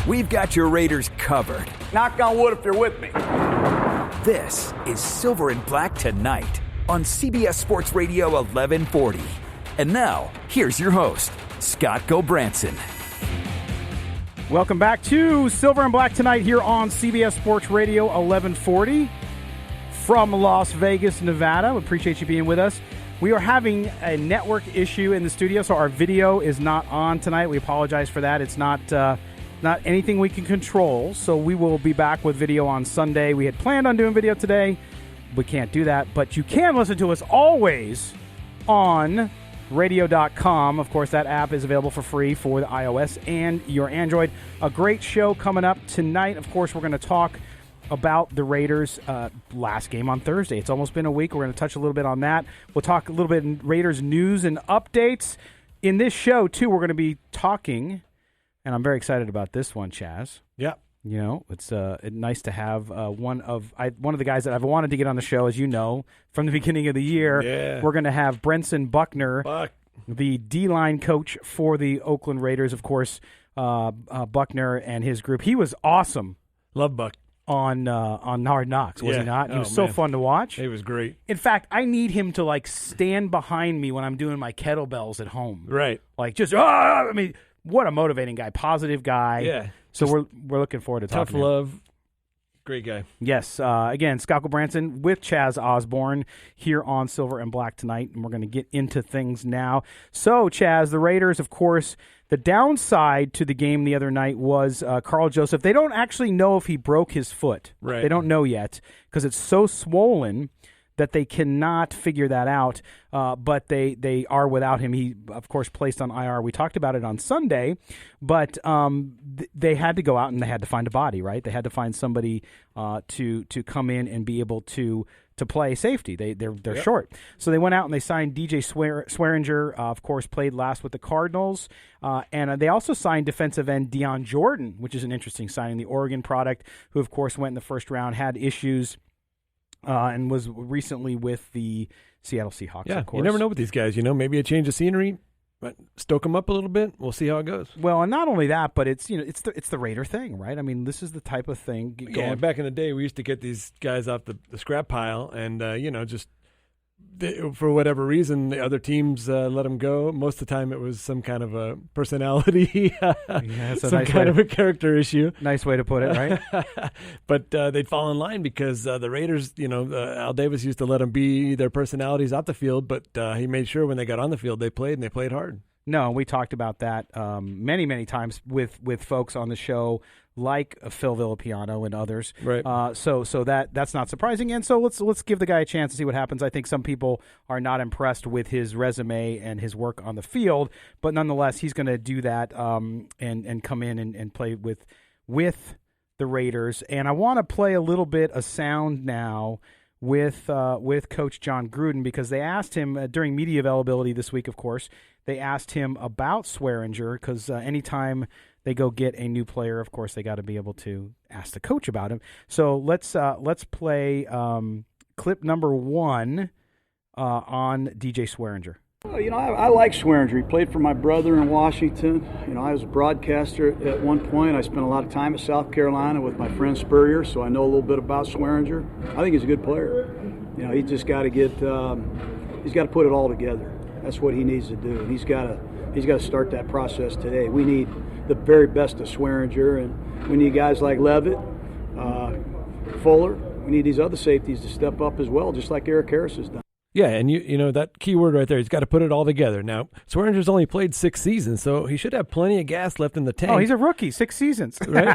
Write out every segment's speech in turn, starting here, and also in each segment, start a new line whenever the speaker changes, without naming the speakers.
we've got your Raiders covered.
Knock on wood if you're with me.
This is Silver and Black Tonight on CBS Sports Radio 1140. And now, here's your host, Scott Gobranson.
Welcome back to Silver and Black Tonight here on CBS Sports Radio 1140 from Las Vegas, Nevada. We appreciate you being with us. We are having a network issue in the studio, so our video is not on tonight. We apologize for that. It's not anything we can control, so we will be back with video on Sunday. We had planned on doing video today. We can't do that, but you can listen to us always on radio.com. Of course, that app is available for free for the iOS and your Android. A great show coming up tonight. Of course, we're going to talk about the Raiders' last game on Thursday. It's almost been a week. We're going to touch a little bit on that. We'll talk a little bit in Raiders news and updates. In this show, too, we're going to be talking, and I'm very excited about this one, Chaz.
Yeah.
You know, it's nice to have one of the guys that I've wanted to get on the show, as you know, from the beginning of the year.
Yeah.
We're going to have Brentson Buckner, the D-line coach for the Oakland Raiders. Of course, Buckner and his group. He was awesome.
Love Buck.
On Hard Knocks, was he not? He was so fun to watch.
It was great.
In fact, I need him to, like, stand behind me when I'm doing my kettlebells at home.
Right.
Like, just, I mean, what a motivating guy. Positive guy.
Yeah.
So we're looking forward to talking
to him. Tough love. Great guy.
Yes. Again, Scott Gobranson with Chaz Osborne here on Silver and Black Tonight, and we're going to get into things now. So, Chaz, the Raiders, of course, the downside to the game the other night was Carl Joseph. They don't actually know if he broke his foot.
Right.
They don't know yet because it's so swollen that they cannot figure that out, but they are without him. He, of course, placed on IR. We talked about it on Sunday, but they had to go out and they had to find a body, right? They had to find somebody to come in and be able to play safety. They're short. So they went out and they signed DJ Swearinger, of course, played last with the Cardinals, and they also signed defensive end Dion Jordan, which is an interesting signing, the Oregon product, who, of course, went in the first round, had issues, and was recently with the Seattle Seahawks, of course.
You never know with these guys. Maybe a change of scenery, but stoke them up a little bit. We'll see how it goes.
Well, and not only that, but it's the Raider thing, right? I mean, this is the type of thing.
Back in the day, we used to get these guys off the scrap pile, and for whatever reason, the other teams let them go. Most of the time, it was some kind of a personality, some kind of a character issue.
Nice way to put it, right?
But they'd fall in line because the Raiders, Al Davis used to let them be their personalities off the field, but he made sure when they got on the field, they played, and they played hard.
No, we talked about that many, many times with folks on the show, like Phil Villapiano and others.
Right.
So that's not surprising. And so let's give the guy a chance to see what happens. I think some people are not impressed with his resume and his work on the field, but nonetheless, he's going to do that and come in and play with the Raiders. And I want to play a little bit of sound now with Coach John Gruden, because they asked him during media availability this week, of course, they asked him about Swearinger, because anytime they go get a new player, of course, they got to be able to ask the coach about him. So let's play clip number 1 on DJ Swearinger.
Well, I like Swearinger. He played for my brother in Washington. I was a broadcaster at one point. I spent a lot of time at South Carolina with my friend Spurrier, so I know a little bit about Swearinger. I think he's a good player. He's just got to he's got to put it all together. That's what he needs to do. And he's got to start that process today. We need the very best of Swearinger, and we need guys like Levitt, Fuller. We need these other safeties to step up as well, just like Eric Harris has done.
Yeah, and that key word right there, he's got to put it all together. Now, Swearinger's only played 6 seasons, so he should have plenty of gas left in the tank.
Oh, he's a rookie, 6 seasons.
Right?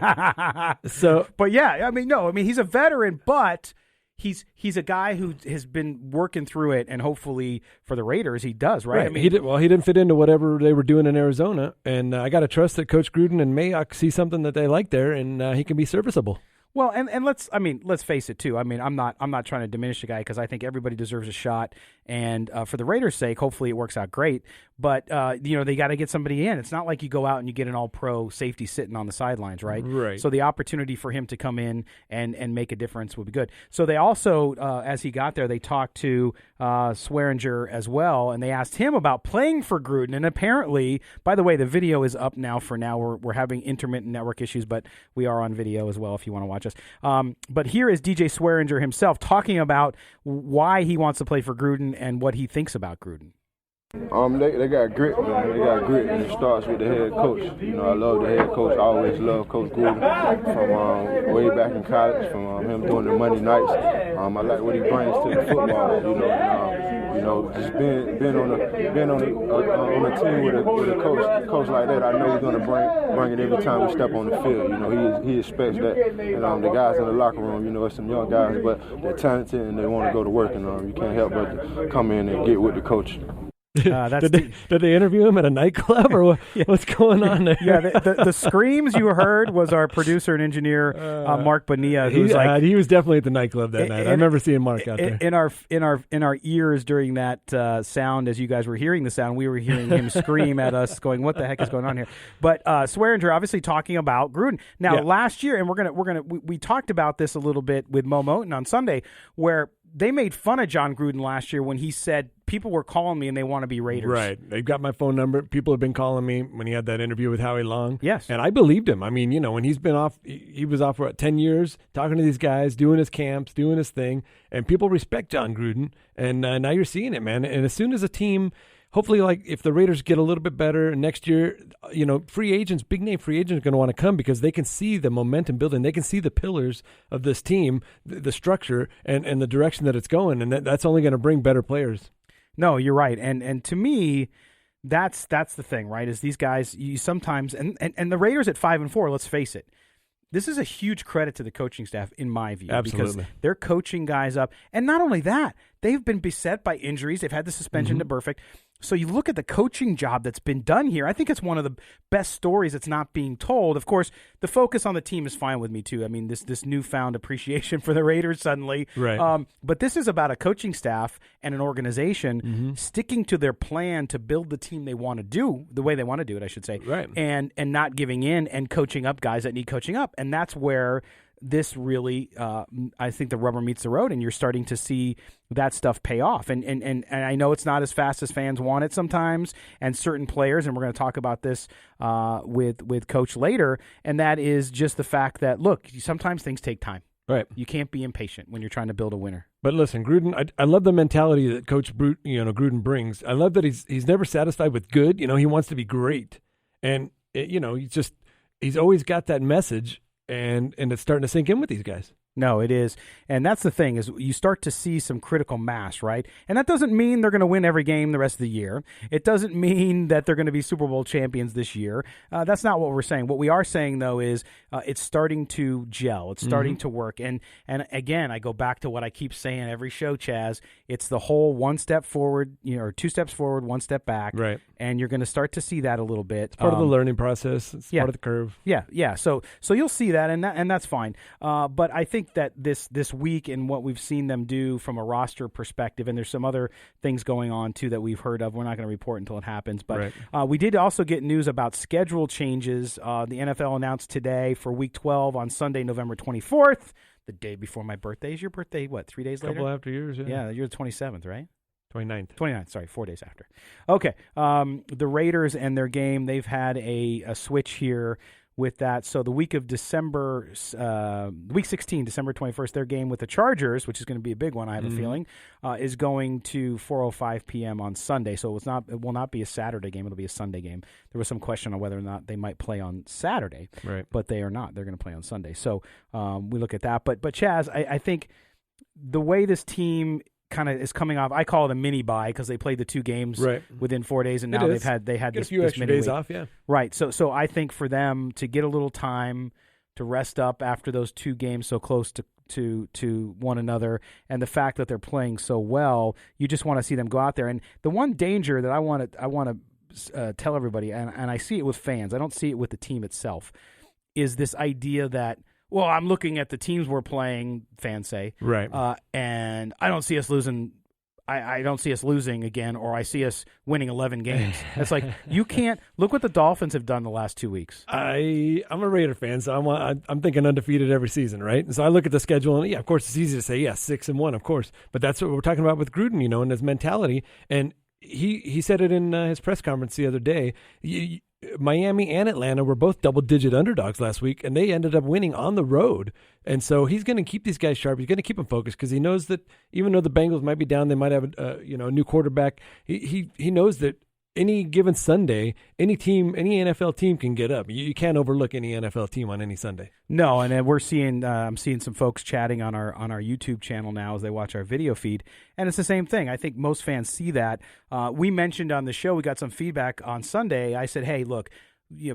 But yeah, he's a veteran, but he's a guy who has been working through it, and hopefully for the Raiders, he does, right?
He didn't fit into whatever they were doing in Arizona, and I got to trust that Coach Gruden and Mayock see something that they like there, and he can be serviceable.
Well, and let's face it too. I'm not trying to diminish the guy, because I think everybody deserves a shot, And for the Raiders' sake, hopefully it works out great. But, they got to get somebody in. It's not like you go out and you get an all-pro safety sitting on the sidelines, right?
Right.
So the opportunity for him to come in and make a difference would be good. So they also, as he got there, they talked to Swearinger as well, and they asked him about playing for Gruden. And apparently, by the way, the video is up now for now. We're having intermittent network issues, but we are on video as well if you want to watch us. But here is DJ Swearinger himself talking about why he wants to play for Gruden and what he thinks about Gruden.
They got grit, man. They got grit, and it starts with the head coach. I love the head coach. I always loved Coach Gruden from way back in college, from him doing the Monday nights. I like what he brings to the football. Just being on a team with a coach like that, I know he's gonna bring it every time we step on the field. He expects that. And the guys in the locker room, it's some young guys, but they're talented and they want to go to work, and you can't help but come in and get with the coach.
Did they interview him at a nightclub or what's going on there?
Yeah, the screams you heard was our producer and engineer Mark Bonilla, who's
he was definitely at the nightclub that night. I remember seeing Mark out there.
In our ears during that sound, as you guys were hearing the sound, we were hearing him scream at us, going, "What the heck is going on here?" But Swearinger obviously talking about Gruden now last year, and we talked about this a little bit with Mo Moten on Sunday, where they made fun of John Gruden last year when he said people were calling me and they want to be Raiders.
Right. They've got my phone number. People have been calling me when he had that interview with Howie Long.
Yes.
And I believed him. I mean, when he's been off, he was off for 10 years, talking to these guys, doing his camps, doing his thing. And people respect John Gruden. And now you're seeing it, man. And as soon as a team, hopefully, like if the Raiders get a little bit better next year, free agents, big name free agents are going to want to come because they can see the momentum building. They can see the pillars of this team, the structure, and the direction that it's going. And that's only going to bring better players.
No, you're right. And to me, that's the thing, right? Is these guys, you sometimes, and the Raiders at 5-4, let's face it, this is a huge credit to the coaching staff, in my view.
Absolutely.
Because they're coaching guys up. And not only that, they've been beset by injuries. They've had the suspension to Burfict. So you look at the coaching job that's been done here. I think it's one of the best stories that's not being told. Of course, the focus on the team is fine with me, too. I mean, this newfound appreciation for the Raiders suddenly.
Right.
But this is about a coaching staff and an organization sticking to their plan to build the team they want to do, the way they want to do it, I should say,
right.
and not giving in and coaching up guys that need coaching up. And that's where this really, I think the rubber meets the road, and you're starting to see that stuff pay off. And I know it's not as fast as fans want it sometimes, and certain players, and we're going to talk about this with Coach later, and that is just the fact that, look, sometimes things take time.
Right.
You can't be impatient when you're trying to build a winner.
But listen, Gruden, I love the mentality that Coach Gruden brings. I love that he's never satisfied with good. He wants to be great. And, he's always got that message. And it's starting to sink in with these guys.
No, it is. And that's the thing, is you start to see some critical mass, right? And that doesn't mean they're going to win every game the rest of the year. It doesn't mean that they're going to be Super Bowl champions this year. That's not what we're saying. What we are saying, though, is it's starting to gel. It's starting to work. And again, I go back to what I keep saying every show, Chaz. It's the whole one step forward, or 2 steps forward, 1 step back.
Right.
And you're going to start to see that a little bit.
It's part of the learning process. It's part of the curve.
Yeah. So you'll see that, and that's fine. But I think that this week and what we've seen them do from a roster perspective, and there's some other things going on too that we've heard of. We're not going to report until it happens, but we did also get news about schedule changes. The NFL announced today for Week 12 on Sunday, November 24th, the day before my birthday. Is your birthday, 3 days later?
A couple after yours, yeah.
Yeah, you're the 27th, right?
29th,
sorry, 4 days after. Okay, the Raiders and their game, they've had a switch here with that. So the week of week 16, December 21st, their game with the Chargers, which is going to be a big one, I have a feeling, is going to 4:05 p.m. on Sunday. So it will not be a Saturday game. It'll be a Sunday game. There was some question on whether or not they might play on Saturday,
right?
But they are not. They're going to play on Sunday. So we look at that. But Chaz, I think the way this team kind of is coming off, I call it a mini bye because they played the 2 games within 4 days, and now they had this
few extra
mini
days
week
off, yeah.
Right. So I think for them to get a little time to rest up after those 2 games so close to one another, and the fact that they're playing so well, you just want to see them go out there. And the one danger that I want to tell everybody, and I see it with fans, I don't see it with the team itself, is this idea that, well, I'm looking at the teams we're playing, fans say,
right,
and I don't see us losing I don't see us losing again, or I see us winning 11 games. It's like, you can't – look what the Dolphins have done the last 2 weeks.
I'm a Raider fan, so I'm thinking undefeated every season, right? And so I look at the schedule, and, yeah, of course, it's easy to say, 6-1, of course. But that's what we're talking about with Gruden, and his mentality. And he said it in his press conference the other day. Miami and Atlanta were both double-digit underdogs last week, and they ended up winning on the road. And so he's going to keep these guys sharp. He's going to keep them focused because he knows that even though the Bengals might be down, they might have a new quarterback. He knows that any given Sunday, any NFL team can get up. You can't overlook any NFL team on any Sunday.
No, and then we're seeing I'm seeing some folks chatting on our YouTube channel now as they watch our video feed, and it's the same thing. I think most fans see that. We mentioned on the show, we got some feedback on Sunday. I said, hey, look,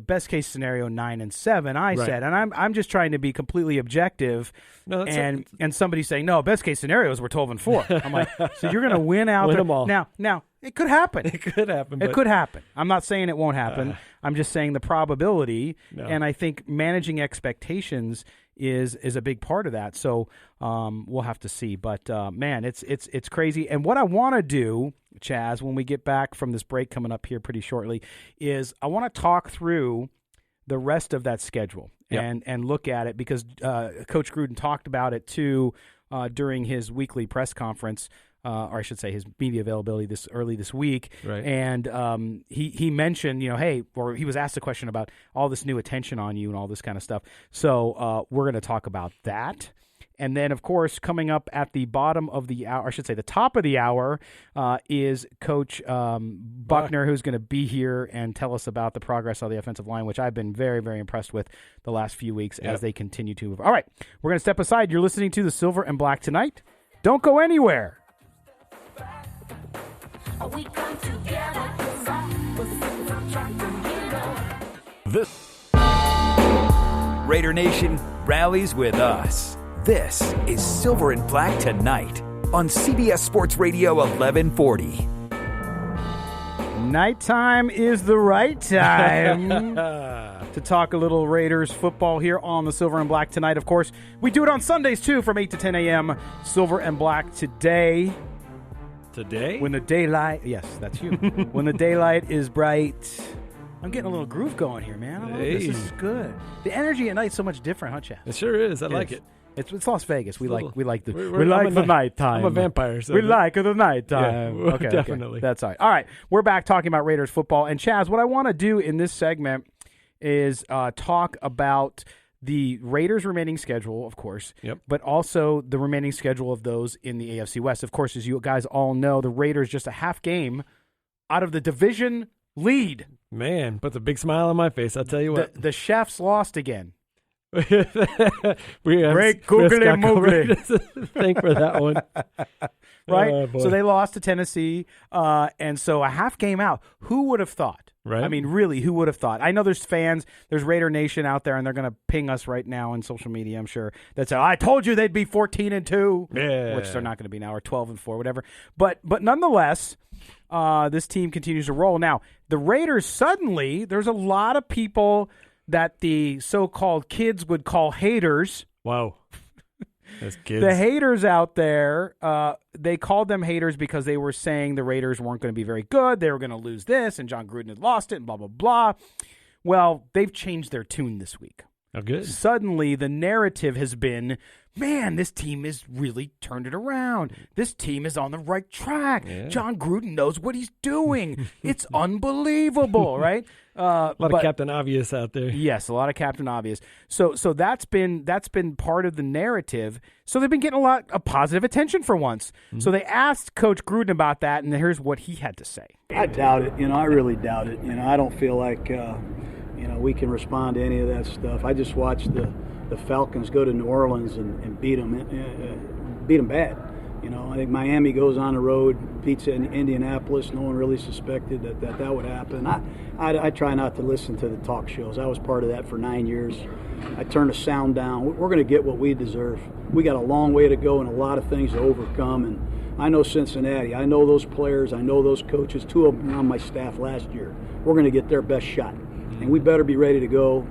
best case scenario 9-7. I said, and I'm just trying to be completely objective. No, and somebody saying, no, best case scenario is we're 12-4. I'm like, so you're going to win out
them all.
Now it could happen.
It could happen.
It could happen. I'm not saying it won't happen. I'm just saying the probability, and I think managing expectations is a big part of that. So we'll have to see. But man, it's crazy. And what I want to do, Chaz, when we get back from this break coming up here pretty shortly, is I want to talk through the rest of that schedule and look at it, because Coach Gruden talked about it too during his weekly press conference. Or I should say his media availability this week.
Right.
And he mentioned, hey, or he was asked a question about all this new attention on you and all this kind of stuff. So we're going to talk about that. And then, of course, coming up at the bottom of the hour, I should say the top of the hour, is Coach Buckner, who's going to be here and tell us about the progress of the offensive line, which I've been very, very impressed with the last few weeks as they continue to move. All right, we're going to step aside. You're listening to the Silver and Black tonight. Don't go anywhere.
We come together.
This Raider Nation rallies with us. This is Silver and Black Tonight on CBS Sports Radio 1140.
Nighttime is the right time to talk a little Raiders football here on the Silver and Black Tonight. Of course, we do it on Sundays too from 8 to 10 a.m. Silver and Black today.
Today?
When the daylight, yes, that's you. When the daylight is bright. I'm getting a little groove going here, man. I love this. This is good. The energy at night's so much different, huh, Chad?
It sure is. I like it.
It's Las Vegas. We like the
the
nighttime.
I'm a vampire. So
we like the nighttime.
Yeah,
okay,
definitely.
Okay. That's all right. All right, we're back talking about Raiders football. And Chaz, what I want to do in this segment is talk about the Raiders' remaining schedule, of course, but also the remaining schedule of those in the AFC West. Of course, as you guys all know, the Raiders just a half game out of the division lead.
Man, puts a big smile on my face. I'll tell you what.
The Chefs lost again.
Great
googly moogly.
Thank for that one.
Right? So they lost to Tennessee, and so a half game out. Who would have thought?
Right.
I mean, really, who would have thought? I know there's fans, there's Raider Nation out there, and they're going to ping us right now on social media, I'm sure, that say, I told you they'd be 14-2, which they're not going to be now, or 12-4, whatever. But nonetheless, this team continues to roll. Now, the Raiders suddenly, there's a lot of people that the so-called kids would call haters.
Wow. As kids.
The haters out there, they called them haters because they were saying the Raiders weren't going to be very good. They were going to lose this, and John Gruden had lost it, and blah, blah, blah. Well, they've changed their tune this week.
Oh, good.
Suddenly, the narrative has been, man, this team has really turned it around. This team is on the right track. Yeah. John Gruden knows what he's doing. It's unbelievable, right?
A lot of Captain Obvious out there.
Yes, a lot of Captain Obvious. So that's been part of the narrative. So they've been getting a lot of positive attention for once. Mm-hmm. So they asked Coach Gruden about that, and here's what he had to say.
I doubt it. I really doubt it. I don't feel like we can respond to any of that stuff. I just watched the Falcons go to New Orleans and beat them bad. I think Miami goes on the road, beats Indianapolis. No one really suspected that would happen. I try not to listen to the talk shows. I was part of that for 9 years. I turn the sound down. We're going to get what we deserve. We got a long way to go and a lot of things to overcome. And I know Cincinnati. I know those players. I know those coaches. 2 of them were on my staff last year. We're going to get their best shot. And we better be ready to go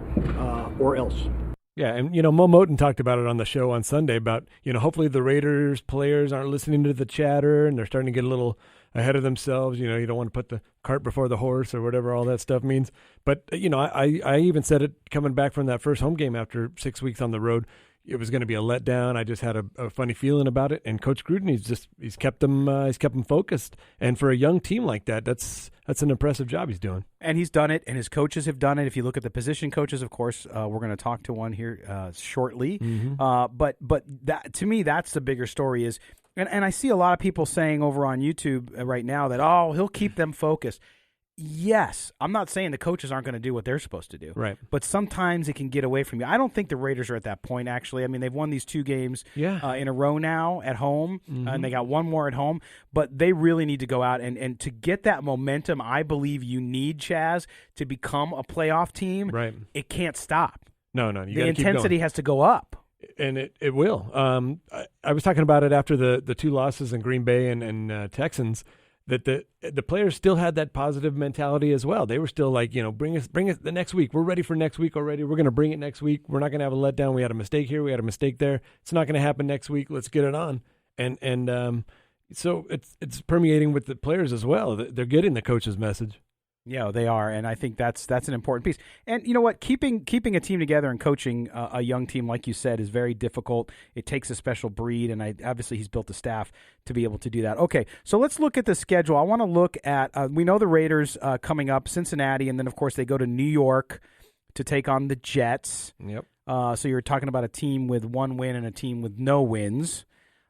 or else.
Yeah, and, Mo Moten talked about it on the show on Sunday about, hopefully the Raiders players aren't listening to the chatter and they're starting to get a little ahead of themselves. You don't want to put the cart before the horse or whatever all that stuff means. But, I even said it coming back from that first home game after 6 weeks on the road. It was going to be a letdown. I just had a funny feeling about it. And Coach Gruden, he's kept them focused. And for a young team like that, that's an impressive job he's doing.
And he's done it, and his coaches have done it. If you look at the position coaches, of course, we're going to talk to one here shortly.
Mm-hmm.
But that, to me, that's the bigger story is, and I see a lot of people saying over on YouTube right now that, he'll keep them focused. Yes, I'm not saying the coaches aren't going to do what they're supposed to do.
Right.
But sometimes it can get away from you. I don't think the Raiders are at that point, actually. I mean, they've won these 2 games in a row now at home, and they got one more at home. But they really need to go out, and to get that momentum, I believe you need, Chaz, to become a playoff team.
Right.
It can't stop.
No,
the intensity has to go up.
And it will. I was talking about it after the 2 losses in Green Bay and Texans, that the players still had that positive mentality as well. They were still like, bring us the next week. We're ready for next week already. We're going to bring it next week. We're not going to have a letdown. We had a mistake here. We had a mistake there. It's not going to happen next week. Let's get it on. And so it's permeating with the players as well. They're getting the coach's message.
Yeah, they are, and I think that's an important piece. And you know what? Keeping a team together and coaching a young team, like you said, is very difficult. It takes a special breed, and obviously he's built a staff to be able to do that. Okay, so let's look at the schedule. I want to look at we know the Raiders coming up, Cincinnati, and then, of course, they go to New York to take on the Jets.
Yep.
So you're talking about a team with 1 win and a team with no wins.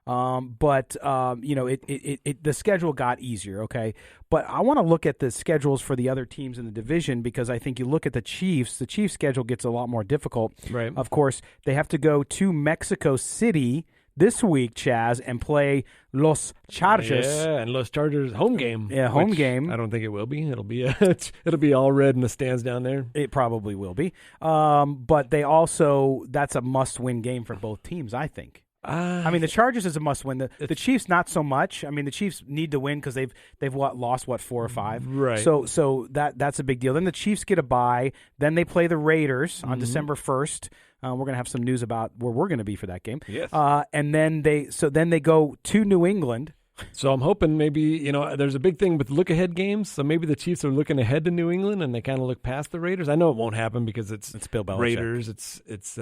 But the schedule got easier, okay? But I want to look at the schedules for the other teams in the division because I think you look at the Chiefs schedule gets a lot more difficult.
Right.
Of course, they have to go to Mexico City this week, Chaz, and play Los Chargers.
Yeah, and Los Chargers home game.
Yeah, home game.
I don't think it will be. It'll be all red in the stands down there.
It probably will be. But that's a must-win game for both teams, I think. I mean, the Chargers is a must-win. The Chiefs, not so much. I mean, the Chiefs need to win because they've lost 4 or 5.
Right.
So that's a big deal. Then the Chiefs get a bye. Then they play the Raiders on December 1st. We're going to have some news about where we're going to be for that game.
Yes.
And then they go to New England.
So I'm hoping maybe, there's a big thing with look-ahead games. So maybe the Chiefs are looking ahead to New England and they kind of look past the Raiders. I know it won't happen because it's
Bill Belichick.
Raiders. It's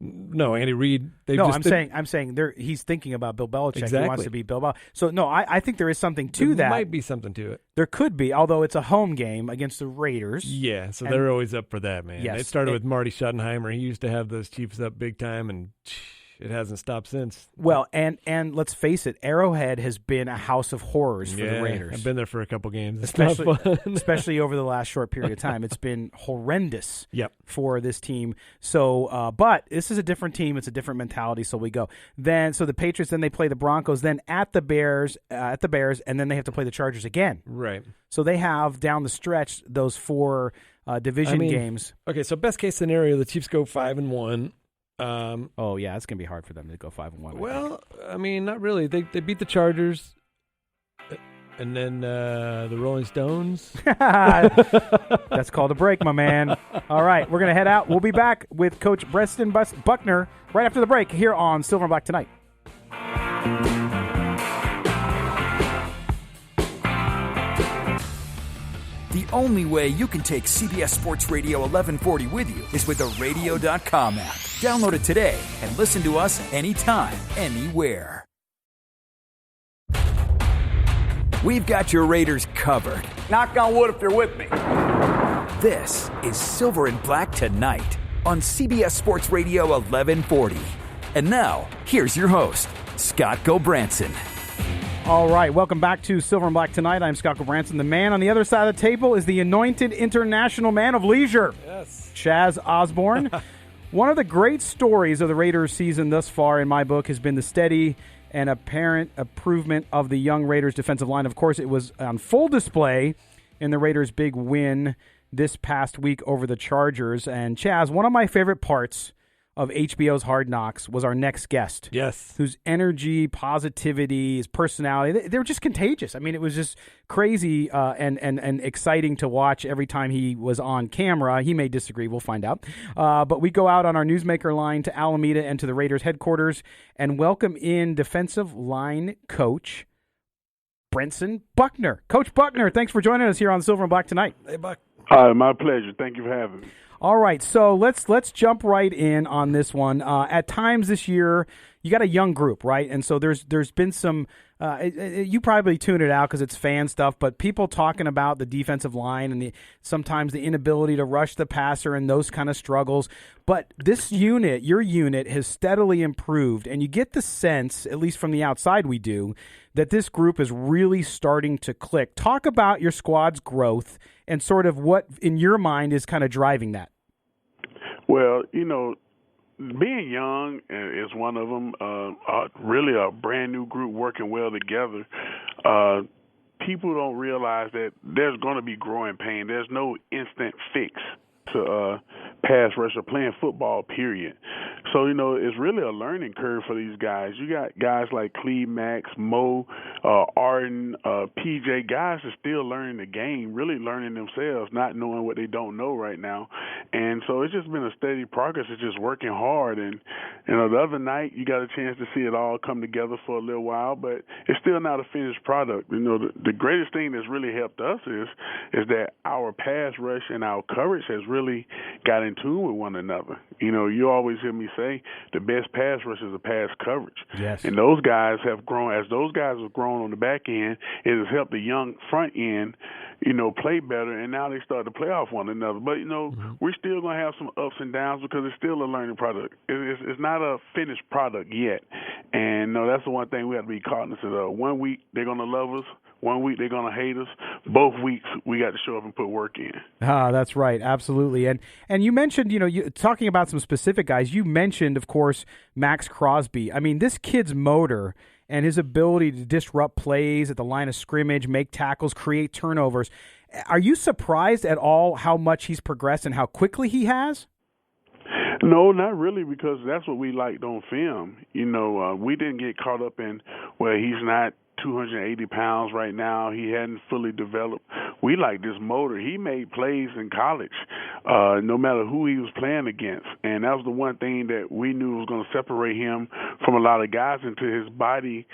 no, Andy Reid.
I'm saying he's thinking about Bill Belichick.
Exactly.
He wants to be Bill Belichick. So no, I think there is something to that.
There might be something to it.
There could be, although it's a home game against the Raiders.
Yeah, so they're always up for that, man.
Yes.
It started with Marty Schottenheimer. He used to have those Chiefs up big time, and it hasn't stopped since.
Well, and let's face it, Arrowhead has been a house of horrors for the Raiders.
I've been there for a couple games. It's
especially over the last short period of time. It's been horrendous for this team. So, but this is a different team. It's a different mentality, so we go. So the Patriots, then they play the Broncos, then at the Bears, and then they have to play the Chargers again.
Right.
So they have, down the stretch, those 4 division games.
Okay, so best case scenario, the Chiefs go 5-1.
It's gonna be hard for them to go 5-1.
Well, I mean, not really. They beat the Chargers, and then the Rolling Stones.
That's called a break, my man. All right, we're gonna head out. We'll be back with Coach Brentson Buckner right after the break here on Silver and Black Tonight.
The only way you can take CBS Sports Radio 1140 with you is with the radio.com app. Download it today and listen to us anytime, anywhere. We've got your Raiders covered.
Knock on wood if you're with me.
This is Silver and Black Tonight on CBS Sports Radio 1140. And now, here's your host, Scott Gobranson.
All right, welcome back to Silver and Black Tonight. I'm Scott Gobranson. The man on the other side of the table is the anointed international man of leisure, Chaz Osborne. One of the great stories of the Raiders season thus far, in my book, has been the steady and apparent improvement of the young Raiders defensive line. Of course, it was on full display in the Raiders' big win this past week over the Chargers. And Chaz, one of my favorite parts of HBO's Hard Knocks was our next guest.
Yes.
Whose energy, positivity, his personality, they were just contagious. I mean, it was just crazy and exciting to watch every time he was on camera. He may disagree. We'll find out. But we go out on our Newsmaker line to Alameda and to the Raiders headquarters and welcome in defensive line coach Brentson Buckner. Coach Buckner, thanks for joining us here on Silver and Black tonight.
Hey, Buck.
Hi, my pleasure. Thank you for having me.
All right, so let's jump right in on this one. At times this year, you got a young group, right? And so there's been some. You probably tune it out because it's fan stuff, but people talking about the defensive line and sometimes the inability to rush the passer and those kind of struggles. But this unit, your unit, has steadily improved, and you get the sense, at least from the outside, we do, that this group is really starting to click. Talk about your squad's growth and sort of what, in your mind, is kind of driving that.
Well, being young is one of them. Really a brand new group working well together. People don't realize that there's going to be growing pain. There's no instant fix to pass rush or playing football, period. So, it's really a learning curve for these guys. You got guys like Cleve Max, Mo, Arden, PJ, guys are still learning the game, really learning themselves, not knowing what they don't know right now. And so it's just been a steady progress. It's just working hard. And, the other night you got a chance to see it all come together for a little while, but it's still not a finished product. The greatest thing that's really helped us is that our pass rush and our coverage has really got in tune with one another. You always hear me say the best pass rush is a pass coverage.
Yes.
And those guys have grown. As those guys have grown on the back end, it has helped the young front end, play better, and now they start to play off one another. But, we're still going to have some ups and downs because it's still a learning product. It's not a finished product yet. And, that's the one thing we have to be cognizant of. 1 week, they're going to love us. 1 week, they're going to hate us. Both weeks, we got to show up and put work in.
That's right. Absolutely. And you mentioned, talking about some specific guys, you mentioned, of course, Max Crosby. I mean, this kid's motor and his ability to disrupt plays at the line of scrimmage, make tackles, create turnovers. Are you surprised at all how much he's progressed and how quickly he has?
No, not really, because that's what we liked on film. We didn't get caught up in, he's not 280 pounds right now. He hadn't fully developed. We like this motor. He made plays in college, no matter who he was playing against. And that was the one thing that we knew was going to separate him from a lot of guys, into his body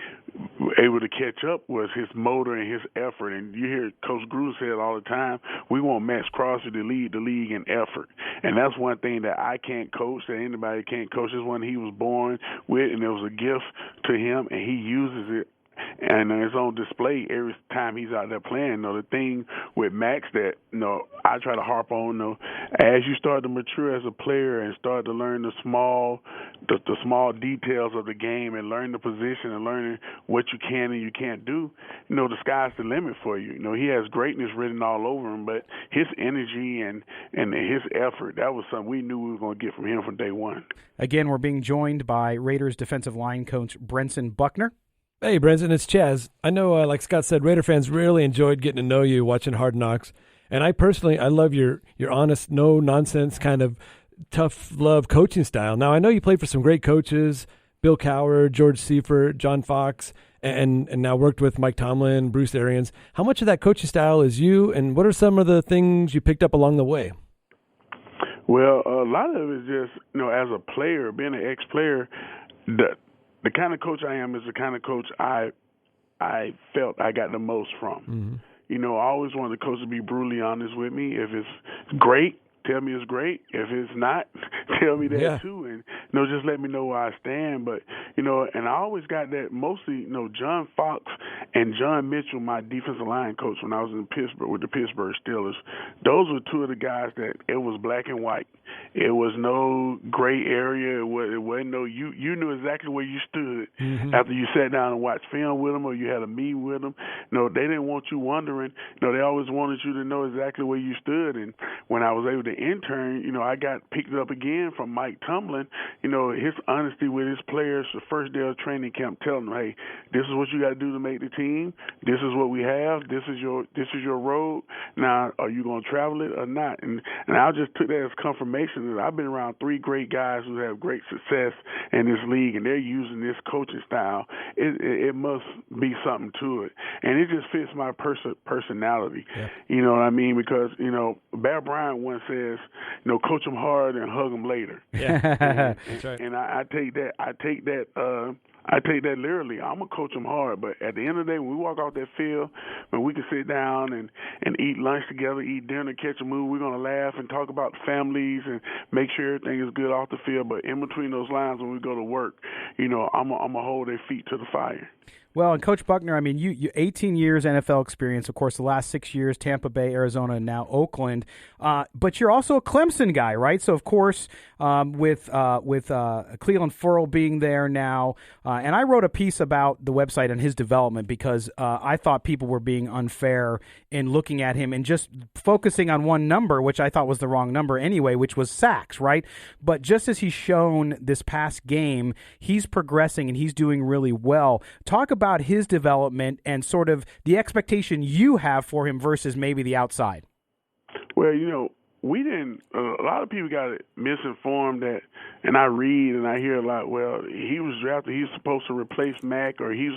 able to catch up was his motor and his effort. And you hear Coach Gruden say it all the time, we want Max Crosby to lead the league in effort. And that's one thing that I can't coach, that anybody can't coach. It's one he was born with, and it was a gift to him, and he uses it. And it's on display every time he's out there playing. The thing with Max that I try to harp on, as you start to mature as a player and start to learn the small details of the game and learn the position and learning what you can and you can't do, the sky's the limit for you. He has greatness written all over him, but his energy and his effort, that was something we knew we were going to get from him from day one.
Again, we're being joined by Raiders defensive line coach Brinson Buckner.
Hey, Brenton, it's Chaz. I know, like Scott said, Raider fans really enjoyed getting to know you watching Hard Knocks. And I love your honest, no-nonsense kind of tough love coaching style. Now, I know you played for some great coaches, Bill Cowher, George Seifert, John Fox, and now worked with Mike Tomlin, Bruce Arians. How much of that coaching style is you, and what are some of the things you picked up along the way?
Well, a lot of it is just, as a player, being an ex-player, the kind of coach I am is the kind of coach I felt I got the most from. Mm-hmm. I always wanted the coach to be brutally honest with me. If it's great, tell me it's great. If it's not, tell me that too. And, just let me know where I stand. But, and I always got that mostly, John Fox and John Mitchell, my defensive line coach when I was in Pittsburgh with the Pittsburgh Steelers, those were two of the guys that it was black and white. It was no gray area. It wasn't no, you knew exactly where you stood after you sat down and watched film with them or you had a meeting with them. They didn't want you wondering. They always wanted you to know exactly where you stood. And when I was able to intern, I got picked up again from Mike Tomlin, his honesty with his players the first day of training camp, telling them, hey, this is what you got to do to make the team. This is what we have. This is your road. Now, are you going to travel it or not? And I just took that as confirmation listen, I've been around 3 great guys who have great success in this league, and they're using this coaching style. It must be something to it, and it just fits my personality.
Yeah.
You know what I mean? Because Bear Bryant once says, coach them hard and hug them later.
Yeah, that's right.
And I take that. I take that literally. I'm gonna coach them hard, but at the end of the day, when we walk off that field, when we can sit down and eat lunch together, eat dinner, catch a movie, we're gonna laugh and talk about families and make sure everything is good off the field. But in between those lines, when we go to work, I'm gonna hold their feet to the fire.
Well, and Coach Buckner, I mean, you 18 years NFL experience, of course, the last 6 years, Tampa Bay, Arizona, and now Oakland. But you're also a Clemson guy, right? So, of course, with Cleveland Ferrell being there now, and I wrote a piece about the website and his development because I thought people were being unfair in looking at him and just focusing on one number, which I thought was the wrong number anyway, which was sacks, right? But just as he's shown this past game, he's progressing and he's doing really well. Talk about his development and sort of the expectation you have for him versus maybe the outside.
Well, we didn't. A lot of people got it misinformed that, and I read and I hear a lot. Well, he was drafted. He's supposed to replace Mack, or he's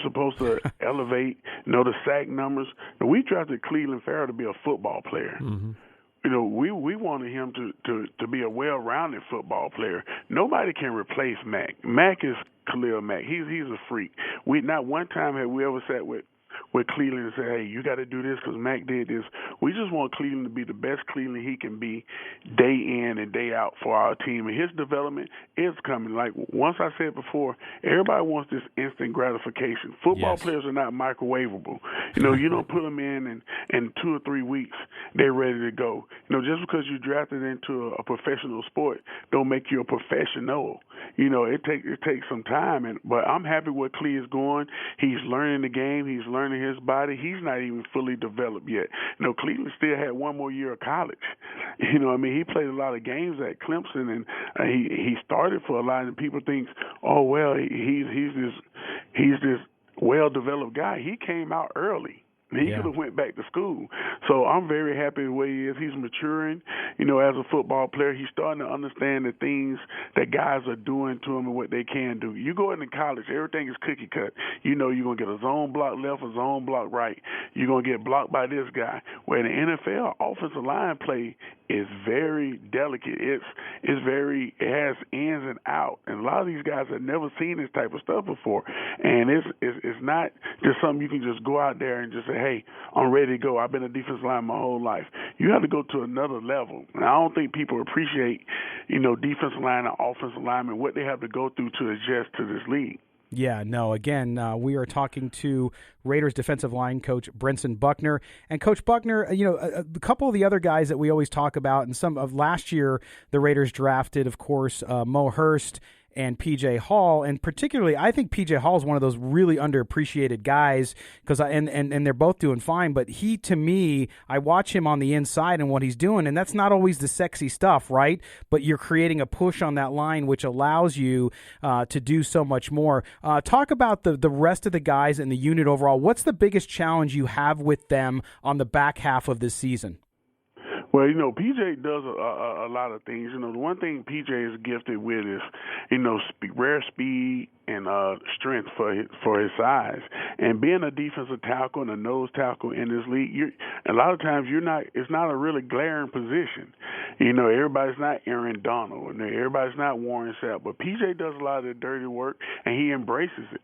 supposed to elevate, the sack numbers. Now, we drafted Cleveland Ferrell to be a football player. Mm-hmm. We wanted him to be a well-rounded football player. Nobody can replace Mack. Mack is Khalil Mack. He's a freak. Not one time have we ever sat with Cleveland and say, hey, you got to do this because Mack did this. We just want Cleveland to be the best Cleveland he can be day in and day out for our team. And his development is coming. Like once I said before, everybody wants this instant gratification. Football players are not microwavable. You don't put them in 2 or 3 weeks, they're ready to go. Just because you drafted into a professional sport don't make you a professional. It takes some time. But I'm happy where Clee is going. He's learning the game. He's learning his body. He's not even fully developed yet. Cleveland still had 1 more year of college. He played a lot of games at Clemson, and he started for a lot. And people think, oh well, he's this well-developed guy. He came out early. He could have went back to school. So I'm very happy the way he is. He's maturing, as a football player. He's starting to understand the things that guys are doing to him and what they can do. You go into college, everything is cookie cut. You're going to get a zone block left, a zone block right. You're going to get blocked by this guy. Where in the NFL, offensive line play is very delicate. It has ins and outs. And a lot of these guys have never seen this type of stuff before. And it's not just something you can just go out there and just say, hey, I'm ready to go. I've been a defensive lineman my whole life. You have to go to another level. And I don't think people appreciate, defensive line and offensive linemen, what they have to go through to adjust to this league.
Yeah, no, again, we are talking to Raiders defensive line coach Brentson Buckner. And Coach Buckner, a couple of the other guys that we always talk about, and some of last year the Raiders drafted, of course, Mo Hurst and P.J. Hall, and particularly I think P.J. Hall is one of those really underappreciated guys because and they're both doing fine, but he, to me, I watch him on the inside and what he's doing, and that's not always the sexy stuff, right? But you're creating a push on that line which allows you to do so much more. Talk about the rest of the guys in the unit overall. What's the biggest challenge you have with them on the back half of this season?
Well, PJ does a lot of things. The one thing PJ is gifted with is, rare speed and strength for his size. And being a defensive tackle and a nose tackle in this league, a lot of times it's not a really glaring position. Everybody's not Aaron Donald and everybody's not Warren Sapp, but PJ does a lot of the dirty work and he embraces it.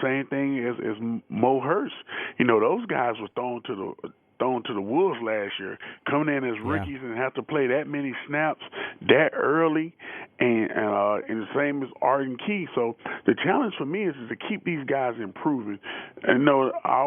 Same thing as Mo Hurst. Those guys were thrown to the wolves last year, coming in as rookies and have to play that many snaps that early, and the same as Arden Key. So the challenge for me is to keep these guys improving. And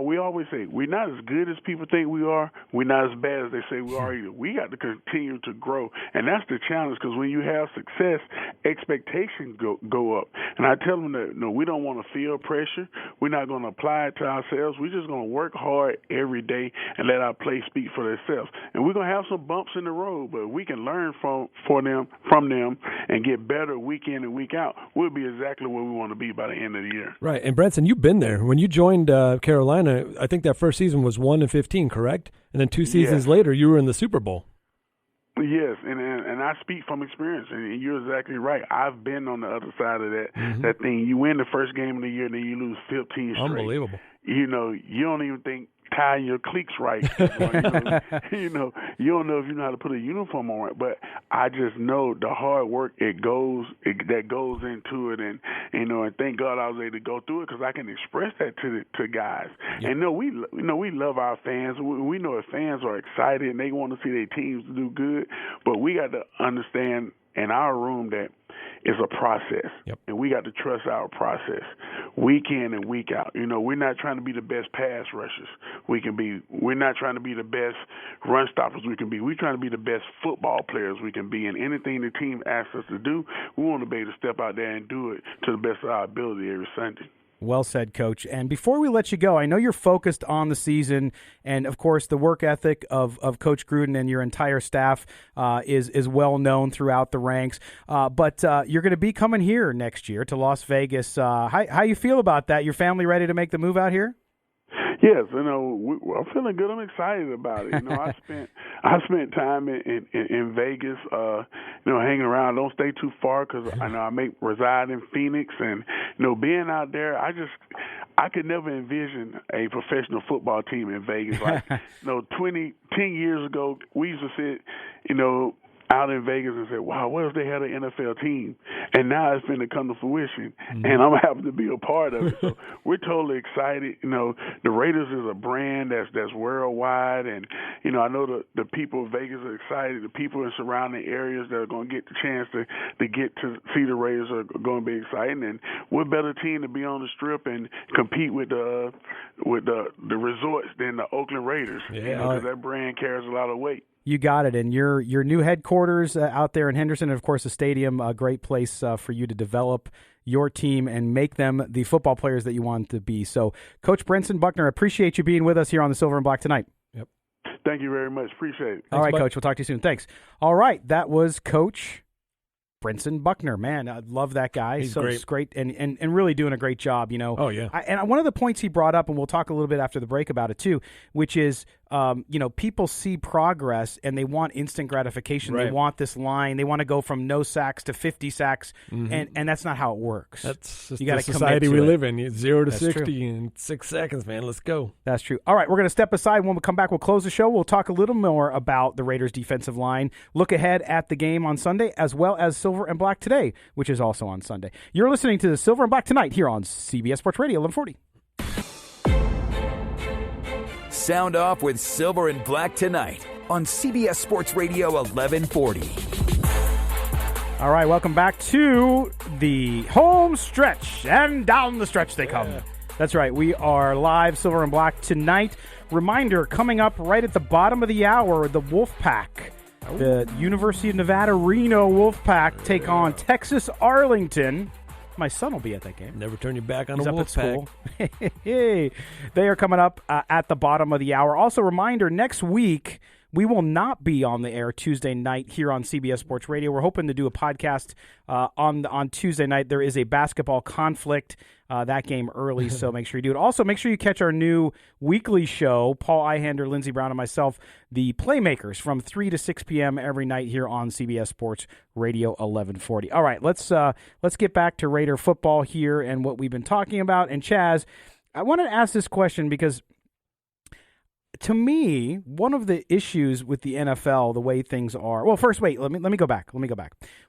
we always say we're not as good as people think we are. We're not as bad as they say we are either. We got to continue to grow, and that's the challenge because when you have success, expectations go up. And I tell them that we don't want to feel pressure. We're not going to apply it to ourselves. We're just going to work hard every day and let our play speak for themselves. And we're going to have some bumps in the road, but we can learn from them and get better week in and week out. We'll be exactly where we want to be by the end of the year.
Right. And Brentson, you've been there. When you joined Carolina, I think that first season was 1-15, correct? And then 2 seasons later, you were in the Super Bowl.
Yes, and I speak from experience, and you're exactly right. I've been on the other side of that thing. You win the first game of the year, and then you lose 15 straight.
Unbelievable.
You don't even think tying your cleats right. You don't know if you know how to put a uniform on it. But I just know the hard work that goes into it, and and thank God I was able to go through it because I can express that to guys. Yep. And we love our fans. We know that fans are excited and they want to see their teams do good. But we got to understand in our room that it's a process, and we got to trust our process week in and week out. We're not trying to be the best pass rushers we can be. We're not trying to be the best run stoppers we can be. We're trying to be the best football players we can be. And anything the team asks us to do, we want to be able to step out there and do it to the best of our ability every Sunday.
Well said, Coach. And before we let you go, I know you're focused on the season, and of course, the work ethic of Coach Gruden and your entire staff is well known throughout the ranks. But you're going to be coming here next year to Las Vegas. How you feel about that? Your family ready to make the move out here?
Yes, I'm feeling good. I'm excited about it. I spent time in Vegas, hanging around. Don't stay too far because I reside in Phoenix, and being out there, I could never envision a professional football team in Vegas. Like 10 years ago, we used to sit, out in Vegas and said, wow, what if they had an NFL team? And now it's going to come to fruition, and I'm happy to be a part of it. So we're totally excited. The Raiders is a brand that's worldwide, and, I know the people of Vegas are excited. The people in surrounding areas that are going to get the chance to get to see the Raiders are going to be exciting. And we're a better team to be on the Strip and compete with the resorts than the Oakland Raiders, because that brand carries a lot of weight.
You got it. And your new headquarters out there in Henderson, and, of course, the stadium, a great place for you to develop your team and make them the football players that you want to be. So, Coach Brinson Buckner, appreciate you being with us here on the Silver and Black tonight.
Yep. Thank you very much. Appreciate it.
All right, Coach. We'll talk to you soon. Thanks. All right. That was Coach Brinson Buckner. Man, I love that guy.
He's great.
It's great and really doing a great job,
Oh, yeah.
And one of the points he brought up, and we'll talk a little bit after the break about it too, which is, people see progress and they want instant gratification.
Right.
They want this line. They want to go from no sacks to 50 sacks, and that's not how it works.
That's
you gotta
the society we live in. 0 to
That's
60
true.
in 6 seconds, man. Let's go.
That's true. All right, we're going to step aside. When we come back, we'll close the show. We'll talk a little more about the Raiders' defensive line, look ahead at the game on Sunday, as well as Silver and Black Today, which is also on Sunday. You're listening to the Silver and Black Tonight here on CBS Sports Radio 1140.
Sound off with Silver and Black Tonight on CBS Sports Radio 1140.
All right, welcome back to the home stretch, and down the stretch they come. Yeah. That's right, we are live, Silver and Black Tonight. Reminder, coming up right at the bottom of the hour, the Wolfpack. The University of Nevada, Reno Wolfpack take on Texas Arlington. My son will be at that game.
Never turn your back on
He's
a
up at
Wolfpack.
school. Hey, they are coming up at the bottom of the hour. Also, reminder, next week, we will not be on the air Tuesday night here on CBS Sports Radio. We're hoping to do a podcast on Tuesday night. There is a basketball conflict, that game early, so make sure you do it. Also, make sure you catch our new weekly show, Paul Ihander, Lindsey Brown, and myself, The Playmakers, from 3 to 6 p.m. every night here on CBS Sports Radio 1140. All right, let's get back to Raider football here and what we've been talking about. And Chaz, I want to ask this question because to me, one of the issues with the NFL, the way things are. Well, first, wait. Let me go back.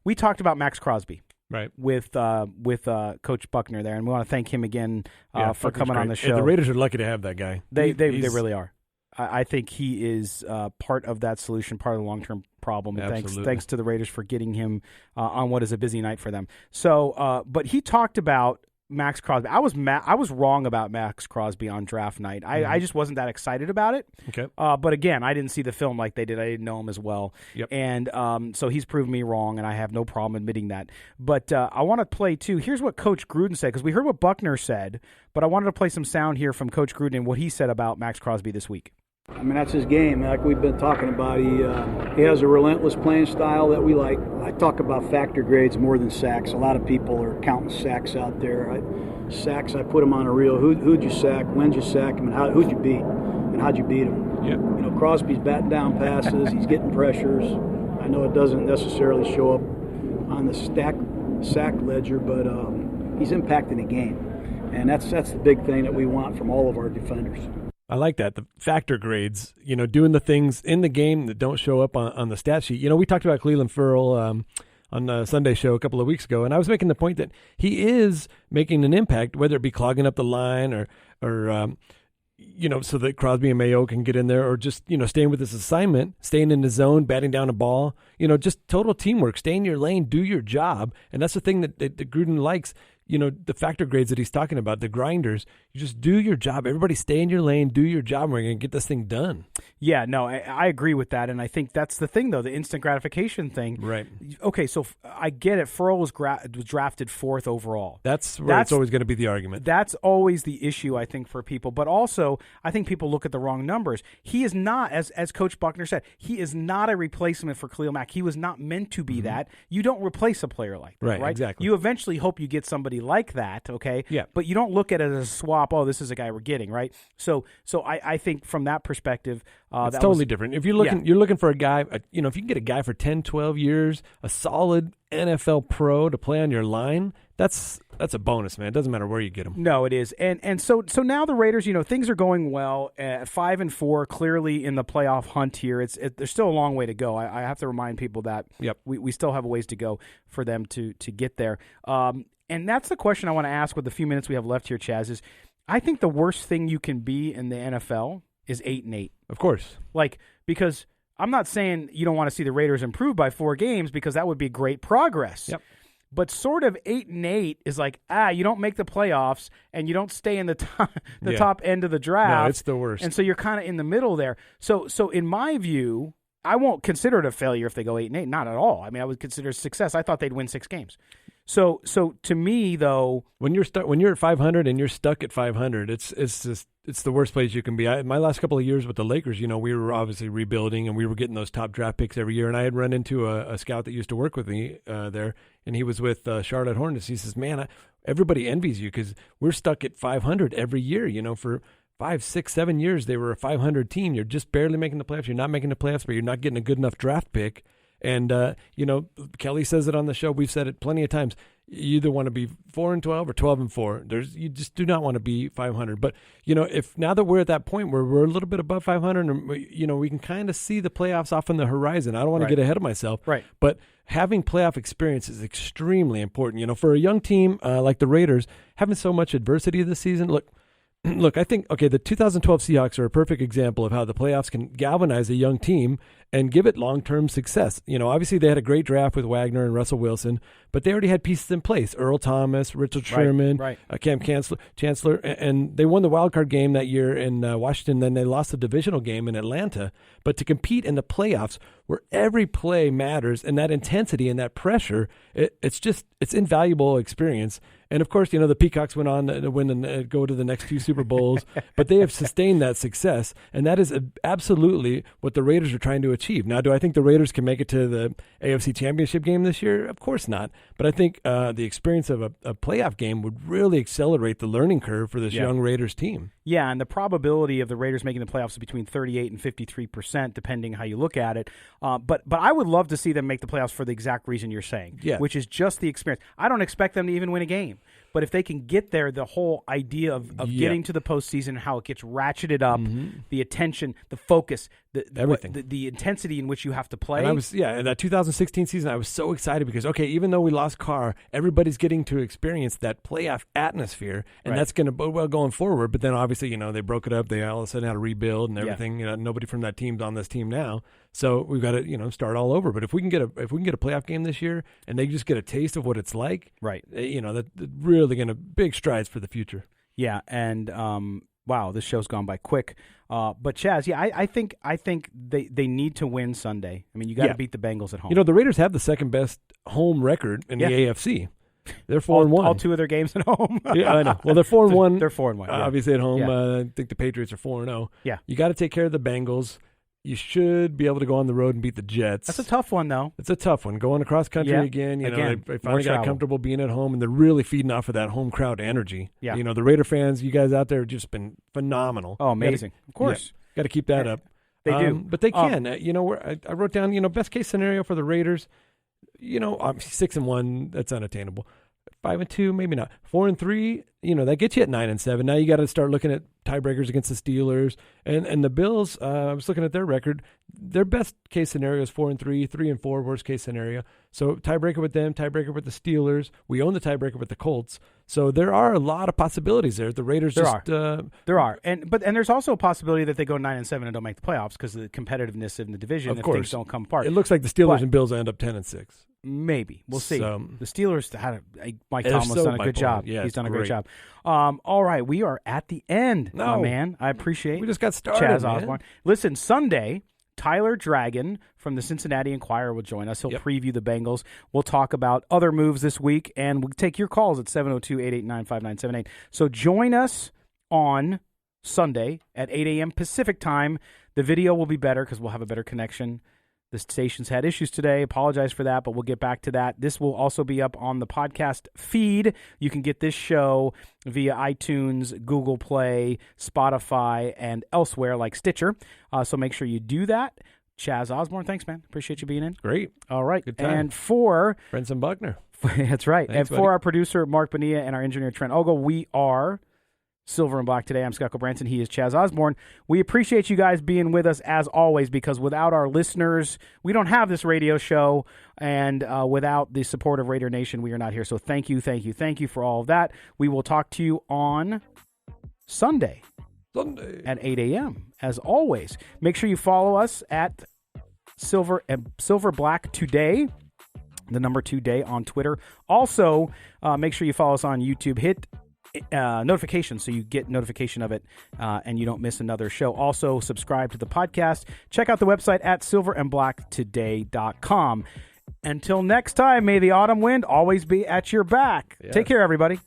We talked about Max Crosby,
right,
with Coach Buckner there, and we want to thank him again for coming on the show.
Hey, the Raiders are lucky to have that guy.
They really are. I think he is part of that solution, part of the long-term problem. And thanks to the Raiders for getting him on what is a busy night for them. So, but he talked about Max Crosby. I was wrong about Max Crosby on draft night. I just wasn't that excited about it.
Okay.
But again, I didn't see the film like they did. I didn't know him as well.
Yep.
And so he's proved me wrong, and I have no problem admitting that. But I want to play, too. Here's what Coach Gruden said, because we heard what Buckner said, but I wanted to play some sound here from Coach Gruden and what he said about Max Crosby this week.
I mean, that's his game. Like we've been talking about, he has a relentless playing style that we like. I talk about factor grades more than sacks. A lot of people are counting sacks out there. Sacks, I put them on a reel. Who'd you sack? When'd you sack him? And who'd you beat? And how'd you beat him?
Yep.
Crosby's batting down passes. He's getting pressures. I know it doesn't necessarily show up on the sack ledger, but he's impacting the game. And that's the big thing that we want from all of our defenders.
I like that, the factor grades, doing the things in the game that don't show up on the stat sheet. We talked about Cleveland Ferrell on the Sunday show a couple of weeks ago, and I was making the point that he is making an impact, whether it be clogging up the line or so that Crosby and Mayo can get in there, or just, staying with his assignment, staying in the zone, batting down a ball, just total teamwork, stay in your lane, do your job. And that's the thing that Gruden likes. The factor grades that he's talking about, the grinders, you just do your job. Everybody stay in your lane, do your job, and we're going to get this thing done. Yeah, no, I agree with that, and I think that's the thing, though, the instant gratification thing. Right. Okay, so I get it. Ferrell was drafted 4th overall. That's always going to be the argument. That's always the issue, I think, for people. But also, I think people look at the wrong numbers. He is not, as Coach Buckner said, he is not a replacement for Khalil Mack. He was not meant to be that. You don't replace a player like that, right? Exactly. You eventually hope you get somebody like that, okay? Yeah. But you don't look at it as a swap. Oh, this is a guy we're getting, right? So I think from that perspective, it's totally different. If you're looking for a guy, if you can get a guy for 10, 12 years, a solid NFL pro to play on your line, that's a bonus, man. It doesn't matter where you get him. No, it is. And so now the Raiders, things are going well at 5-4, clearly in the playoff hunt here. There's still a long way to go. I have to remind people that we still have a ways to go for them to get there. And that's the question I want to ask with the few minutes we have left here, Chaz, is I think the worst thing you can be in the NFL is 8-8. Of course. Because I'm not saying you don't want to see the Raiders improve by 4 games, because that would be great progress. Yep. But sort of 8-8 is you don't make the playoffs and you don't stay in the top end of the draft. No, it's the worst. And so you're kind of in the middle there. So in my view, I won't consider it a failure if they go 8-8. Not at all. I mean, I would consider it a success. I thought they'd win 6 games. So to me, though, when you're at 500 and you're stuck at 500, it's the worst place you can be. My last couple of years with the Lakers, we were obviously rebuilding and we were getting those top draft picks every year. And I had run into a scout that used to work with me there, and he was with Charlotte Hornets. He says, "Man, everybody envies you because we're stuck at 500 every year. For 5, 6, 7 years, they were a 500 team. You're just barely making the playoffs. You're not making the playoffs, but you're not getting a good enough draft pick." And, Kelly says it on the show. We've said it plenty of times. You either want to be 4-12 or 12-4. You just do not want to be 500. But, if now that we're at that point where we're a little bit above 500, and, we can kind of see the playoffs off on the horizon. I don't want to get ahead of myself. Right. But having playoff experience is extremely important. For a young team like the Raiders, having so much adversity this season, Look, I think, the 2012 Seahawks are a perfect example of how the playoffs can galvanize a young team and give it long-term success. Obviously they had a great draft with Wagner and Russell Wilson, but they already had pieces in place. Earl Thomas, Richard Sherman, Cam Chancellor, and they won the wild card game that year in Washington. Then they lost the divisional game in Atlanta. But to compete in the playoffs where every play matters and that intensity and that pressure, it's invaluable experience. And, of course, the Peacocks went on to win and go to the next 2 Super Bowls, but they have sustained that success, and that is absolutely what the Raiders are trying to achieve. Now, do I think the Raiders can make it to the AFC Championship game this year? Of course not. But I think the experience of a playoff game would really accelerate the learning curve for this young Raiders team. Yeah, and the probability of the Raiders making the playoffs is between 38 and 53%, depending how you look at it. But I would love to see them make the playoffs for the exact reason you're saying, which is just the experience. I don't expect them to even win a game. But if they can get there, the whole idea of getting to the postseason, how it gets ratcheted up, the attention, the focus, everything, the intensity in which you have to play. And in that 2016 season, I was so excited because, even though we lost Carr, everybody's getting to experience that playoff atmosphere, and that's going to bode well going forward. But then obviously, they broke it up. They all of a sudden had to rebuild and everything. Nobody from that team's on this team now. So we've got to, start all over. But if we can get a playoff game this year, and they just get a taste of what it's like, that's really going to big strides for the future. Yeah, and wow, this show's gone by quick. But Chaz, I think they need to win Sunday. I mean, you got to beat the Bengals at home. The Raiders have the second best home record in the AFC. They're 4-1. All 2 of their games at home. Yeah, I know. Well, they're 4-1. They're 4-1. Obviously at home. I think the Patriots are 4-0. Yeah, you got to take care of the Bengals. You should be able to go on the road and beat the Jets. That's a tough one, though. It's a tough one. Going across country again. They finally got comfortable being at home, and they're really feeding off of that home crowd energy. Yeah. The Raider fans, you guys out there have just been phenomenal. Oh, amazing. Of course. Got to keep that up.
They do.
But they can. I wrote down, best case scenario for the Raiders, 6-1, that's unattainable. 5-2, maybe not. 4-3, that gets you at 9-7. Now you got to start looking at tiebreakers against the Steelers and the Bills. I was looking at their record. Their best case scenario is 4-3, 3-4, worst case scenario. So tiebreaker with them, tiebreaker with the Steelers. We own the tiebreaker with the Colts. So there are a lot of possibilities there. The Raiders
there are, and there's also a possibility that they go 9-7 and don't make the playoffs because of the competitiveness in the division.
Of
if
course.
Things don't come apart.
It looks like the Steelers and Bills end up 10-6.
Maybe. We'll see.
So,
the Steelers Mike Tomlin's done a good job.
Yeah,
he's done a great job. All right, we are at the end, my man. I appreciate.
We just got started,
Chaz
man.
Osborne. Listen, Sunday, Tyler Dragon from the Cincinnati Enquirer will join us. He'll preview the Bengals. We'll talk about other moves this week, and we'll take your calls at 702-889-5978. So join us on Sunday at 8 a.m. Pacific time. The video will be better because we'll have a better connection. The station's had issues today. Apologize for that, but we'll get back to that. This will also be up on the podcast feed. You can get this show via iTunes, Google Play, Spotify, and elsewhere like Stitcher. So make sure you do that. Chaz Osborne, thanks, man. Appreciate you being in.
Great.
All right.
Good time.
And for
Brinson Buckner.
That's right.
Thanks,
and for our producer, Mark Bonilla, and our engineer, Trent Ogle, we are Silver and Black today. I'm Scott Branson. He is Chaz Osborne. We appreciate you guys being with us as always, because without our listeners, we don't have this radio show, and without the support of Raider Nation, we are not here. So thank you for all of that. We will talk to you on Sunday at 8 a.m. As always, make sure you follow us at Silver Black Today, the number 2 day on Twitter. Also, make sure you follow us on YouTube. Hit notifications so you get notification of it and you don't miss another show. Also, subscribe to the podcast. Check out the website at silverandblacktoday.com. Until next time, may the autumn wind always be at your back. Yes. Take care, everybody.